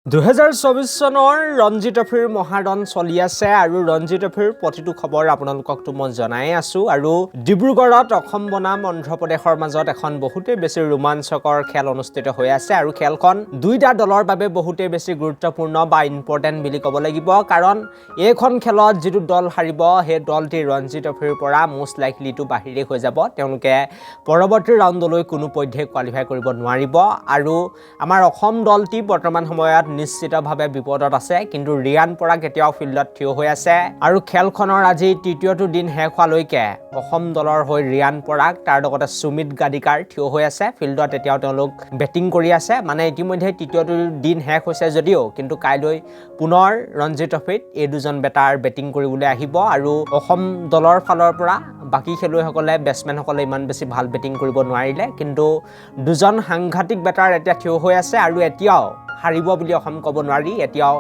2024 চনৰ ৰঞ্জি ট্ৰফিৰ মহাৰণ চলি আছে আৰু ৰঞ্জি ট্ৰফিৰ প্ৰতিটো খবৰ আপোনালোককটো মই জনাই আছো আৰু ডিব্ৰুগড়ত অসম বনাম অন্ধ্ৰ প্ৰদেশৰ মাজত এখন বহুতেই বেছি ৰোমাঞ্চকৰ খেল অনুষ্ঠিত হৈ আছে আৰু খেলখন দুইটা দলৰ বাবে বহুতেই বেছি গুৰুত্বপূৰ্ণ বা ইম্পৰ্টেণ্ট বুলি ক'ব লাগিব কাৰণ এইখন খেলত যিটো দল হাৰিব সেই দলটি ৰঞ্জি ট্ৰফিৰ পৰা মোষ্ট লাইকলি টু বাহিৰে হৈ যাব তেওঁলোকে পৰৱৰ্তী ৰাউণ্ডলৈ কোনো পধ্যে কোৱালিফাই কৰিব নোৱাৰিব আৰু আমাৰ অসম দলটি বৰ্তমান সময়ত নিশ্চিতভাৱে বিপদত আছে কিন্তু ৰিয়ান পৰাগ এতিয়াও ফিল্ডত থিয় হৈ আছে আৰু খেলখনৰ আজি তৃতীয়টো দিন শেষ হোৱালৈকে অসম দলৰ হৈ ৰিয়ান পৰাগ তাৰ লগতে সুমিত গাদিকাৰ থিয় হৈ আছে ফিল্ডত এতিয়াও তেওঁলোক বেটিং কৰি আছে মানে ইতিমধ্যে তৃতীয়টো দিন শেষ হৈছে যদিও কিন্তু কাইলৈ পুনৰ ৰঞ্জি ট্ৰফিত এই দুজন বেটাৰ বেটিং কৰিবলৈ আহিব আৰু অসম দলৰ ফালৰ পৰা বাকি খেলুৱৈসকলে বেটছমেনসকলে ইমান বেছি ভাল বেটিং কৰিব নোৱাৰিলে কিন্তু দুজন সাংঘাতিক বেটাৰ এতিয়া থিয় হৈ আছে আৰু এতিয়াও হাৰিব বুলি অসম ক'ব নোৱাৰি এতিয়াও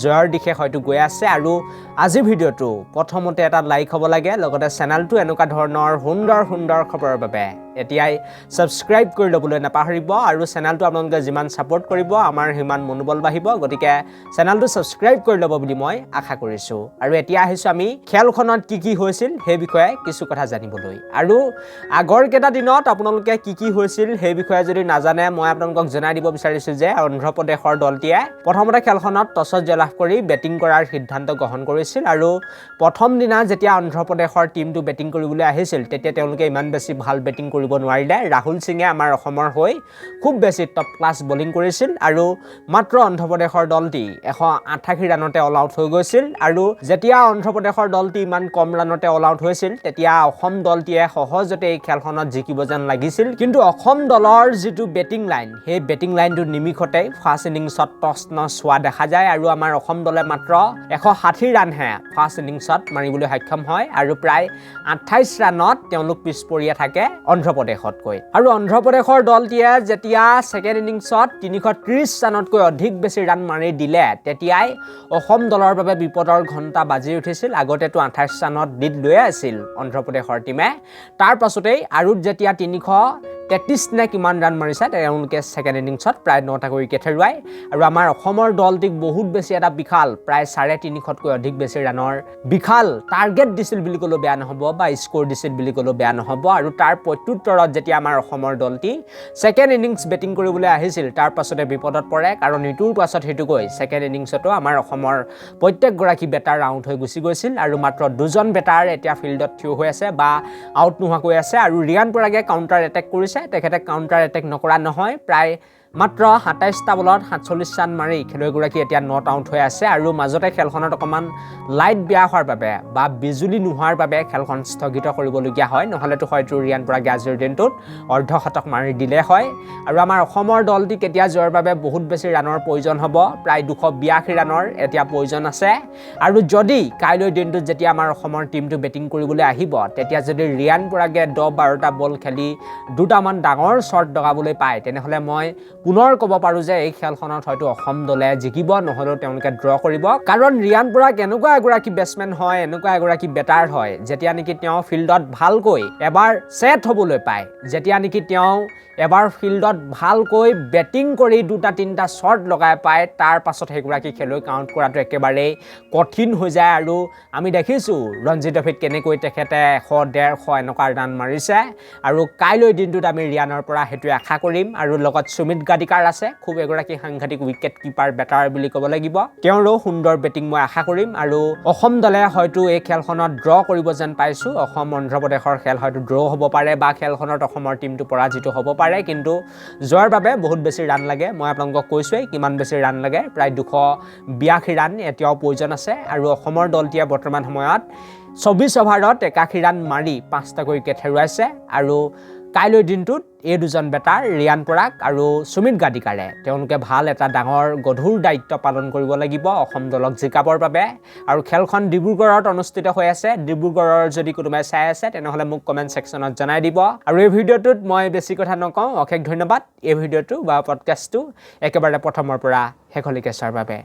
জয়ৰ দিশে হয়তো গৈ আছে আৰু আজি ভিডিঅ'টো প্ৰথমতে এটা লাইক হ'ব লাগে লগতে চেনেলটো এনেকুৱা ধৰণৰ সুন্দৰ খবৰৰ বাবে এতিয়াই সাবস্ক্ৰাইব কৰি ল'বলৈ নাপাহৰিব আৰু চেনেলটো আপোনালোকে যিমান সাপোৰ্ট কৰিব আমাৰ সিমান মনোবল বাঢ়িব গতিকে চেনেলটো সাবস্ক্ৰাইব কৰি ল'ব বুলি মই আশা কৰিছো আৰু এতিয়া আহিছো আমি খেলখনত কি হৈছিল সেই বিষয়ে কিছু কথা জানিবলৈ আৰু আগৰ কেইটা দিনত আপোনালোকে কি হৈছিল সেই বিষয়ে যদি নাজানে মই আপোনালোকক জনাই দিব বিচাৰিছো যে অন্ধ্ৰ প্ৰদেশৰ দলটিয়ে প্ৰথমতে খেলখনত টছত জয়লাভ কৰি বেটিং কৰাৰ সিদ্ধান্ত গ্ৰহণ কৰিছিল আৰু প্ৰথম দিনা যেতিয়া অন্ধ্ৰ প্ৰদেশৰ টিমটো বেটিং কৰিবলৈ আহিছিল তেতিয়া তেওঁলোকে ইমান বেছি ভাল বেটিং কৰিব নোৱাৰিলে ৰাহুল সিঙে আমাৰ অসমৰ হৈ খুব বেছি টপ ক্লাছ বলিং কৰিছিল আৰু মাত্ৰ অন্ধ্ৰ প্ৰদেশৰ দলটি 188 ৰানতে অল আউট হৈ গৈছিল আৰু যেতিয়া অন্ধ্ৰ প্ৰদেশৰ দলটি ইমান কম ৰানতে অল আউট হৈছিল তেতিয়া অসম দলটিয়ে সহজতে এই খেলখনত জিকিব যেন লাগিছিল কিন্তু অসম দলৰ যিটো বেটিং লাইন সেই বেটিং লাইনটো নিমিখতে ফাৰ্ষ্ট ইনিংছত টছ নছ হোৱা দেখা যায় আৰু আমাৰ অসম দলে মাত্ৰ 160 ৰানহে ফাৰ্ষ্ট ইনিংছত মাৰিবলৈ সক্ষম হয় আৰু প্ৰায় 28 ৰানত তেওঁলোক পিছপৰিয়া থাকে অন্ধ্ৰ প্ৰদেশতকৈ আৰু অন্ধ্ৰ প্ৰদেশৰ দলটিয়ে যেতিয়া ছেকেণ্ড ইনিংছত 330 ৰানতকৈ অধিক বেছি ৰান মাৰি দিলে তেতিয়াই অসম দলৰ বাবে বিপদৰ ঘণ্টা বাজি উঠিছিল আগতেতো 28 ৰানত লিড লৈ আছিল অন্ধ্ৰ প্ৰদেশৰ টিমে তাৰ পাছতেই আৰু যেতিয়া 333 নে কিমান ৰান মাৰিছে তেওঁলোকে ছেকেণ্ড ইনিংছত প্ৰায় 9টা উইকেট হেৰুৱায় আৰু আমাৰ অসমৰ দলটিক বহুত বেছি এটা বিশাল প্ৰায় 350তকৈ অধিক বেছি ৰানৰ বিশাল টাৰ্গেট দিছিল বুলি ক'লেও বেয়া নহ'ব বা স্ক'ৰ দিছিল বুলি ক'লেও বেয়া নহ'ব আৰু তাৰ প্ৰত্যুত্তৰত যেতিয়া আমাৰ অসমৰ দলটি ছেকেণ্ড ইনিংছ বেটিং কৰিবলৈ আহিছিল তাৰ পাছতে বিপদত পৰে কাৰণ ইটোৰ পাছত সিটোকৈ ছেকেণ্ড ইনিংছতো আমাৰ অসমৰ প্ৰত্যেকগৰাকী বেটাৰ আউট হৈ গুচি গৈছিল আৰু মাত্ৰ দুজন বেটাৰ এতিয়া ফিল্ডত থিয় হৈ আছে বা আউট নোহোৱাকৈ আছে আৰু ৰিয়ান পৰাগে কাউণ্টাৰ এটেক কৰিছে তেখেতে কাউণ্টাৰ এটেক নকৰা নহয় প্ৰায় মাত্ৰ 27টা বলত 47 ৰান মাৰি খেলুৱৈগৰাকী এতিয়া নট আউট হৈ আছে আৰু মাজতে খেলখনত অকণমান লাইট বেয়া হোৱাৰ বাবে বা বিজুলী নোহোৱাৰ বাবে খেলখন স্থগিত কৰিবলগীয়া হয় নহ'লেতো হয়তো ৰিয়ান পৰাগে আজিৰ দিনটোত অৰ্ধশতক মাৰি দিলে হয় আৰু আমাৰ অসমৰ দলটিক এতিয়া জয়ৰ বাবে বহুত বেছি ৰানৰ প্ৰয়োজন হ'ব প্ৰায় 282 ৰানৰ এতিয়া প্ৰয়োজন আছে আৰু যদি কাইলৈ দিনটোত যেতিয়া আমাৰ অসমৰ টিমটো বেটিং কৰিবলৈ আহিব তেতিয়া যদি ৰিয়ান পৰাগে 10-12টা বল খেলি দুটামান ডাঙৰ শ্বট লগাবলৈ পায় তেনেহ'লে মই পুনৰ ক'ব পাৰো যে এই খেলখনত হয়তো অসম দলে জিকিব নহলেও তেওঁলোকে ড্ৰ কৰিব কাৰণ ৰিয়ান পৰাগ এনেকুৱা এগৰাকী বেটছমেন হয় এনেকুৱা এগৰাকী বেটাৰ হয় যেতিয়া নেকি তেওঁ ফিল্ডত ভালকৈ এবাৰ সেট হ'বলৈ পায় যেতিয়া নেকি তেওঁ এবাৰ ফিল্ডত ভালকৈ বেটিং কৰি 2-3টা শ্বট লগাই পায় তাৰ পাছত সেইগৰাকী খেলুৱৈ কাউণ্ট কৰাটো একেবাৰে কঠিন হৈ যায় আৰু আমি দেখিছোঁ ৰঞ্জি ট্ৰফিত কেনেকৈ তেখেতে 100-150 এনেকুৱা ৰান মাৰিছে আৰু কাইলৈ দিনটোত আমি ৰিয়ানৰ পৰা সেইটোৱে আশা কৰিম আৰু লগত সুমিত গাদিকাৰ আছে খুব এগৰাকী সাংঘাতিক উইকেট কিপাৰ বেটাৰ বুলি ক'ব লাগিব তেওঁৰো সুন্দৰ বেটিং মই আশা কৰিম আৰু অসম দলে হয়তো এই খেলখনত ড্ৰ কৰিব যেন পাইছোঁ অসম অন্ধ্ৰ প্ৰদেশৰ খেল হয়তো ড্ৰ হ'ব পাৰে বা খেলখনত অসমৰ টিমটো পৰাজিত হ'ব পাৰে কিন্তু জয়ৰ বাবে বহুত বেছি ৰান লাগে মই আপোনালোকক কৈছোৱেই কিমান বেছি ৰান লাগে প্ৰায় 282 ৰান এতিয়াও প্ৰয়োজন আছে আৰু অসমৰ দলটিয়ে বৰ্তমান সময়ত 24 অভাৰত 81 ৰান মাৰি 5টা উইকেট হেৰুৱাইছে আৰু কাইলৈ দিনটোত এই দুজন বেটাৰ ৰিয়ান পৰাগ আৰু সুমিত গাদিকাৰে তেওঁলোকে ভাল এটা ডাঙৰ গধুৰ দায়িত্ব পালন কৰিব লাগিব অসম দলক জিকাবৰ বাবে আৰু খেলখন ডিব্ৰুগড়ত অনুষ্ঠিত হৈ আছে ডিব্ৰুগড়ৰ যদি কোনোবাই চাই আছে তেনেহ'লে মোক কমেণ্ট ছেকশ্যনত জনাই দিব আৰু এই ভিডিঅ'টোত মই বেছি কথা নকওঁ অশেষ ধন্যবাদ এই ভিডিঅ'টো বা পডকাষ্টটো একেবাৰে প্ৰথমৰ পৰা শেষলৈকে চোৱাৰ বাবে